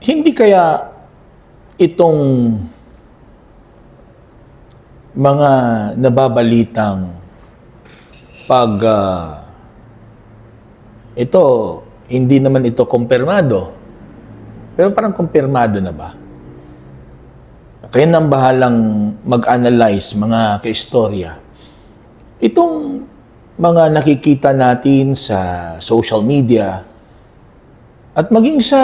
Hindi kaya itong mga nababalitang pag ito, hindi naman ito kumpirmado, pero parang kumpirmado na ba? Kaya nang bahalang mag-analyze mga kaistorya. Itong mga nakikita natin sa social media at maging sa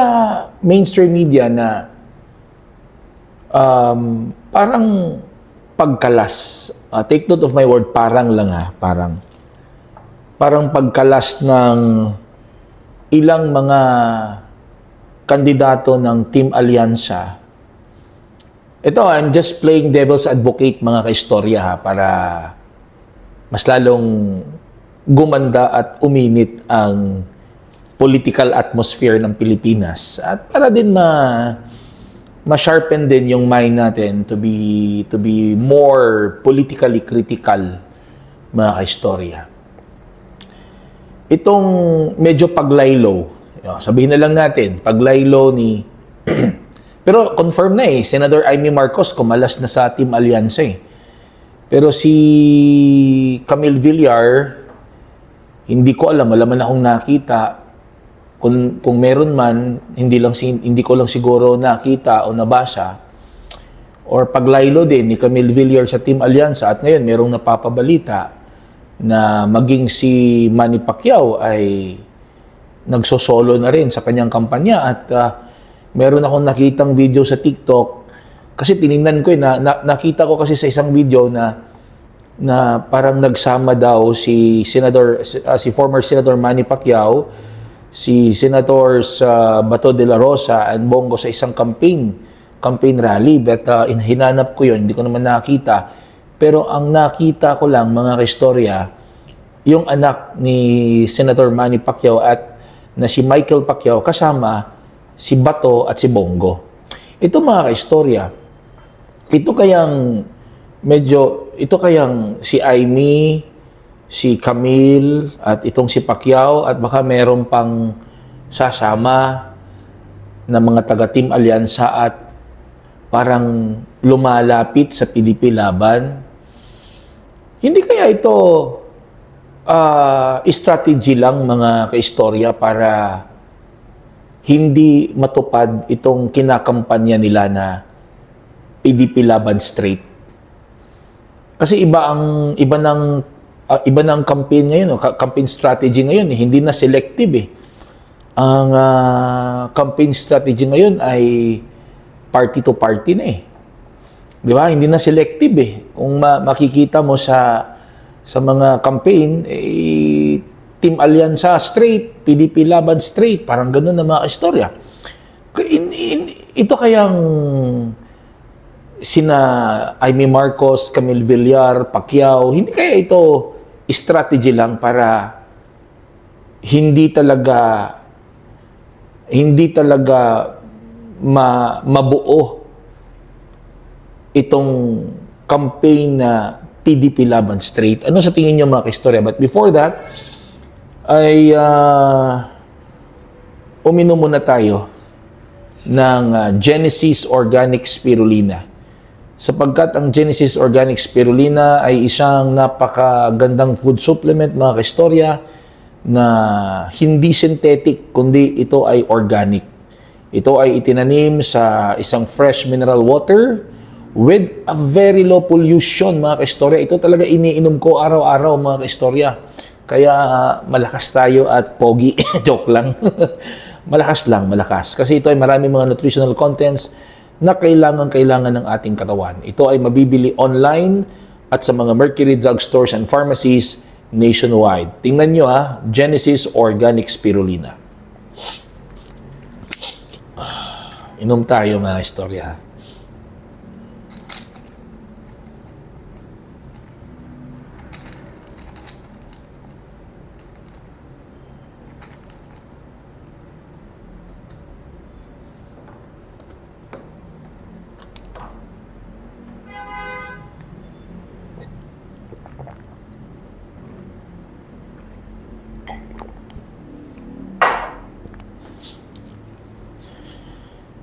mainstream media na parang pagkalas. Take note of my word, parang lang parang pagkalas ng ilang mga kandidato ng Team Alyansa. Ito, I'm just playing devil's advocate mga kaistorya para mas lalong gumanda at uminit ang political atmosphere ng Pilipinas at para din ma-sharpen din yung mind natin to be more politically critical mga kaistorya. Itong medyo paglaylo, sabihin na lang natin, paglaylo ni pero confirm na Senator Amy Marcos kumalas na sa Team Alyansa Pero si Camille Villar, hindi ko alam, wala man akong nakita. Kung meron man, hindi ko lang siguro nakita o nabasa. Or paglaylo din ni Camille Villar sa Team Alyansa at ngayon merong napapabalita na maging si Manny Pacquiao ay nagsosolo na rin sa kanyang kampanya at meron akong nakitang video sa TikTok kasi tiningnan ko nakita ko kasi sa isang video na parang nagsama daw si former Senator Manny Pacquiao, si Senators Bato de la Rosa and Bongo sa isang campaign rally. But hinanap ko yun, hindi ko naman nakita. Pero ang nakita ko lang mga kaistorya, yung anak ni Senator Manny Pacquiao at na si Michael Pacquiao kasama si Bato at si Bongo. Ito mga kaistorya, ito kayang si Amy, si Camille, at itong si Pacquiao, at baka meron pang sasama na mga taga-Team Alyansa at parang lumalapit sa PDP laban. Hindi kaya ito strategy lang mga kaistorya para hindi matupad itong kinakampanya nila na PDP laban straight. Kasi iba ng campaign ngayon, campaign strategy ngayon, hindi na selective Ang campaign strategy ngayon ay party to party na Di ba? Hindi na selective Kung makikita mo sa mga campaign, Team Alyansa straight, PDP laban straight, parang ganoon na mga istorya. Ito kayang sina Amy Marcos, Camille Villar, Pacquiao, hindi kaya ito strategy lang para hindi talaga mabuo itong campaign na PDP laban straight. Ano sa tingin niyo mga kaistorya? But before that, ay uminom muna tayo ng Genesis Organic Spirulina. Sapagkat ang Genesis Organic Spirulina ay isang napakagandang food supplement, mga kaistorya, na hindi synthetic, kundi ito ay organic. Ito ay itinanim sa isang fresh mineral water with a very low pollution, mga kaistorya. Ito talaga iniinom ko araw-araw, mga kaistorya. Kaya malakas tayo at pogi. Joke lang. Malakas. Kasi ito ay maraming mga nutritional contents na kailangan ng ating katawan. Ito ay mabibili online at sa mga Mercury drugstores and pharmacies nationwide. Tingnan nyo Genesis Organic Spirulina. Inom tayo mga istorya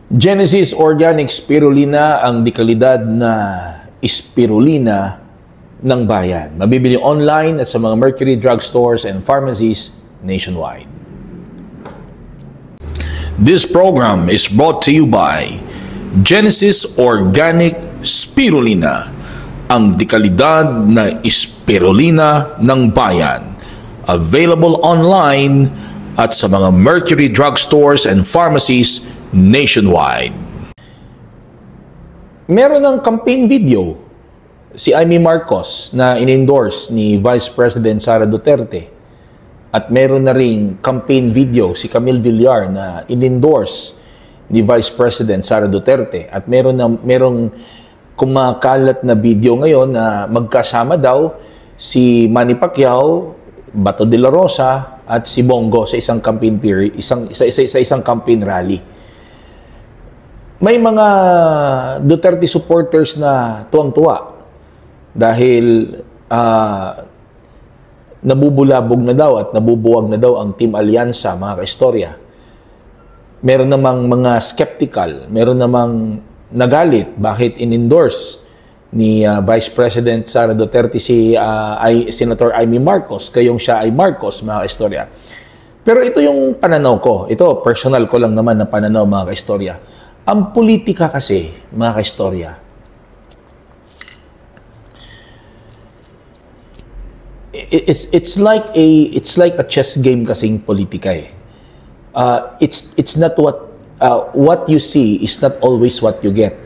Genesis Organic Spirulina, ang dekalidad na spirulina ng bayan. Mabibili online at sa mga Mercury drugstores and pharmacies nationwide. This program is brought to you by Genesis Organic Spirulina, ang dekalidad na spirulina ng bayan. Available online at sa mga Mercury drugstores and pharmacies nationwide. Meron ng campaign video si Amy Marcos na in-endorse ni Vice President Sara Duterte. At meron na ring campaign video si Camille Villar na in-endorse ni Vice President Sara Duterte. At merong kumakalat na video ngayon na magkasama daw si Manny Pacquiao, Bato de la Rosa at si Bongo sa isang campaign period, isang campaign rally. May mga Duterte supporters na tuwang-tuwa dahil nabubulabog na daw at nabubuwag na daw ang Team Alyansa, mga kaistorya. Meron namang mga skeptical, meron namang nagalit bakit in-endorse ni Vice President Sara Duterte si Senator Amy Marcos, kayong siya ay Marcos, mga kaistorya. Pero ito yung pananaw ko. Ito, personal ko lang naman na pananaw, mga kaistorya. Ang politika kasi, mga kaistorya, it's like a chess game kasing politika eh. It's not what you see is not always what you get.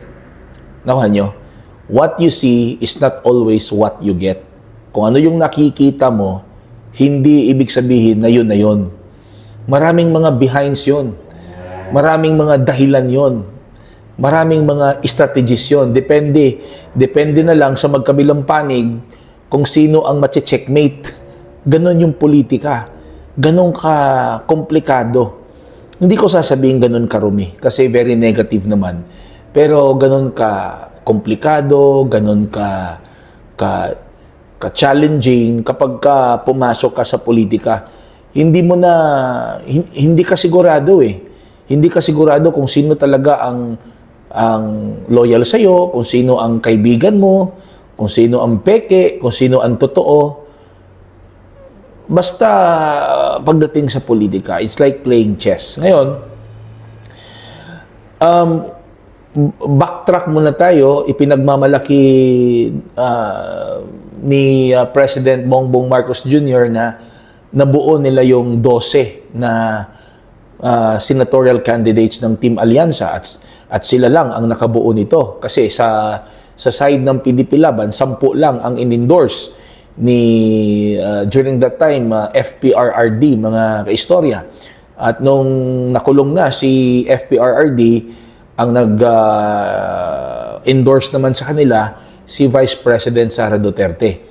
Nakuha nyo? What you see is not always what you get. Kung ano yung nakikita mo, hindi ibig sabihin na yun na yun. Maraming mga behinds yun. Maraming mga dahilan yon, maraming mga strategies yon. Depende na lang sa magkabilang panig kung sino ang mache-checkmate. Ganon yung politika. Ganon ka komplikado. Hindi ko sasabihin ganon karumi kasi very negative naman. Pero ganon ka komplikado, ganon ka challenging kapag ka pumasok ka sa politika. Hindi ka sigurado eh. Hindi ka sigurado kung sino talaga ang loyal sa iyo, kung sino ang kaibigan mo, kung sino ang peke, kung sino ang totoo. Basta pagdating sa politika, it's like playing chess. Ngayon, backtrack muna tayo, ipinagmamalaki ni President Bongbong Marcos Jr. na nabuo nila yung 12 na senatorial candidates ng Team Alyansa at sila lang ang nakabuo nito kasi sa side ng PDP Laban 10 lang ang in-endorse ni during that time FPRRD, mga kaistorya. At nung nakulong na si FPRRD, ang nag-endorse naman sa kanila si Vice President Sara Duterte.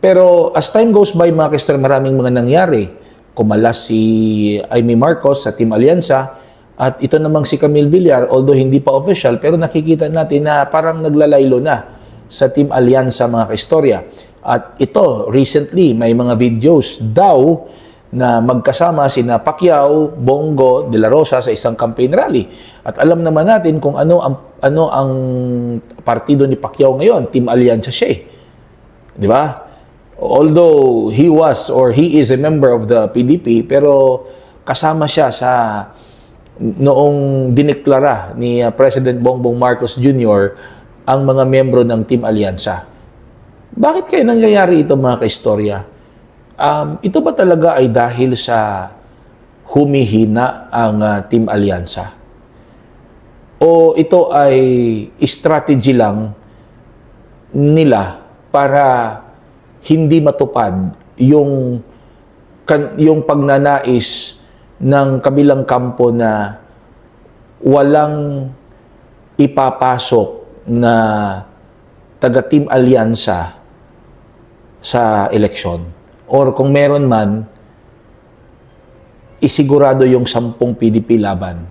Pero as time goes by, mga kaistorya, maraming mga nangyari. Kumalas si Amy Marcos sa Team Alyansa at ito namang si Camille Villar, although hindi pa official, pero nakikita natin na parang naglalaylo na sa Team Alyansa, mga kaistorya. At ito, recently, may mga videos daw na magkasama sina Pacquiao, Bongo, De La Rosa sa isang campaign rally. At alam naman natin kung ano ang partido ni Pacquiao ngayon, Team Alyansa siya eh. Di ba? Although he is a member of the PDP, pero kasama siya sa noong dineklara ni President Bongbong Marcos Jr. ang mga membro ng Team Alyansa. Bakit kaya nangyayari ito, mga kaistorya? Ito ba talaga ay dahil sa humihina ang Team Alyansa? O ito ay strategy lang nila para hindi matupad yung pagnanais ng kabilang kampo na walang ipapasok na taga-Team Alyansa sa eleksyon. Or kung meron man, isigurado yung 10 PDP laban.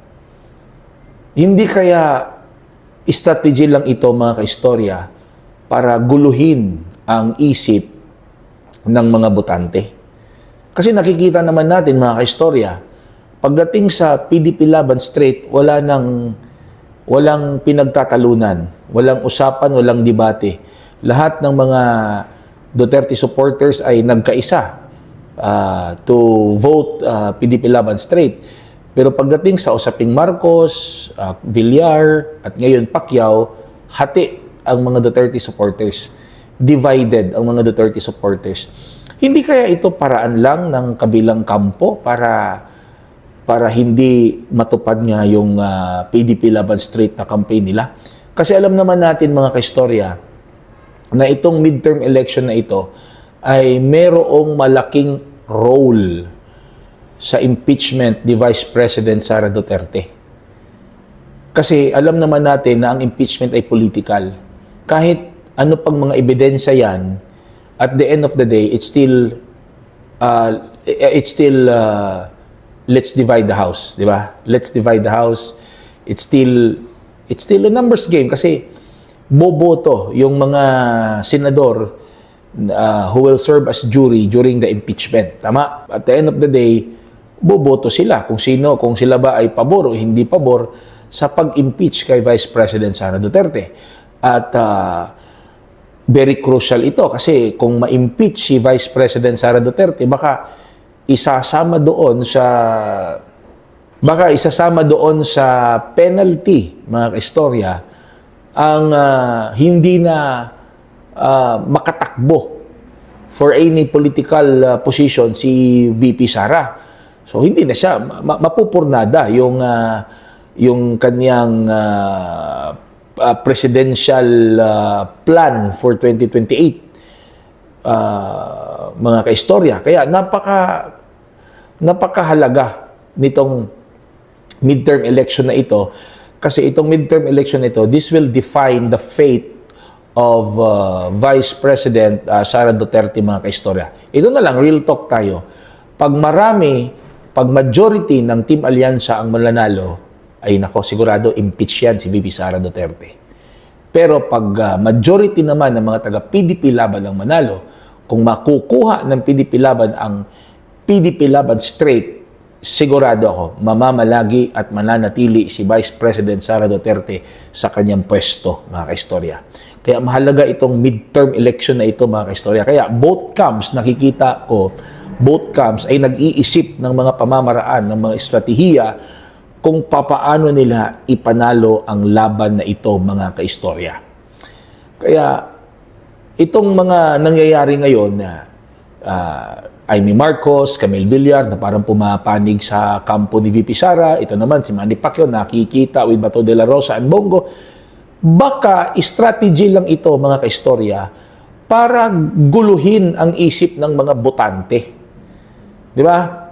Hindi kaya strategy lang ito, mga kaistorya, para guluhin ang isip ng mga botante. Kasi nakikita naman natin, mga kaistorya, pagdating sa PDP Laban straight, wala nang walang pinagtatalunan, walang usapan, walang debate. Lahat ng mga Duterte supporters ay nagkaisa to vote PDP Laban straight. Pero pagdating sa usaping Marcos, Villar, at ngayon Pacquiao, hati ang mga Duterte supporters. Divided ang mga Duterte supporters. Hindi kaya ito paraan lang ng kabilang kampo para hindi matupad nga yung PDP Laban straight na campaign nila? Kasi alam naman natin mga kaistorya na itong midterm election na ito ay merong malaking role sa impeachment ni Vice President Sara Duterte. Kasi alam naman natin na ang impeachment ay political. Kahit ano pang mga ebidensya yan, at the end of the day, it's still let's divide the house, di ba? Let's divide the house. It's still a numbers game kasi boboto yung mga senador who will serve as jury during the impeachment. Tama? At the end of the day, boboto sila kung sila ba ay pabor o hindi pabor sa pag-impeach kay Vice President Sara Duterte. At very crucial ito kasi kung ma-impeach si Vice President Sara Duterte, baka isasama doon sa penalty, mga kaistorya, ang hindi na makatakbo for any political position si VP Sara. So hindi na siya mapupurnada yung kanyang presidential plan for 2028, mga kaistorya. Kaya napakahalaga nitong midterm election na ito. Kasi itong midterm election na ito, this will define the fate of Vice President Sara Duterte, mga kaistorya. Ito na lang, real talk tayo. Pag majority ng Team Alyansa ang mananalo, ay nako, sigurado impeach yan si VP Sara Duterte. Pero pag majority naman ng mga taga PDP Laban ang manalo, kung makukuha ng PDP Laban ang PDP Laban straight, sigurado ako, mamamalagi at mananatili si Vice President Sara Duterte sa kanyang pwesto, mga kaistorya. Kaya mahalaga itong midterm election na ito, mga kaistorya. Kaya both camps, nakikita ko, both camps ay nag-iisip ng mga pamamaraan, ng mga estratehiya kung papaano nila ipanalo ang laban na ito, mga kaistorya. Kaya itong mga nangyayari ngayon na Amy Marcos, Camille Villar na parang pumapanig sa kampo ni VP Sara. Ito naman si Manny Pacquiao nakikita with Bato de la Rosa and Bongo. Baka strategy lang ito, mga kaistorya, para guluhin ang isip ng mga botante. Di ba?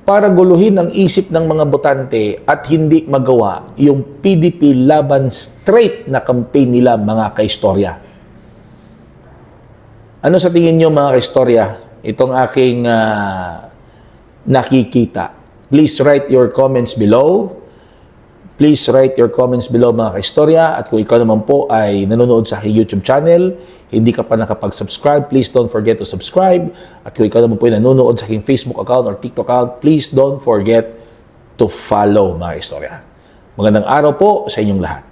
Para guluhin ang isip ng mga botante at hindi magawa yung PDP Laban straight na campaign nila, mga kaistorya. Ano sa tingin nyo, mga kaistorya, itong aking nakikita? Please write your comments below. Please write your comments below, mga kaistorya. At kung ikaw naman po ay nanonood sa aking YouTube channel, hindi ka pa nakapag-subscribe, please don't forget to subscribe. At kung ikaw naman po ay nanonood sa aking Facebook account or TikTok account, please don't forget to follow, mga kaistorya. Magandang araw po sa inyong lahat.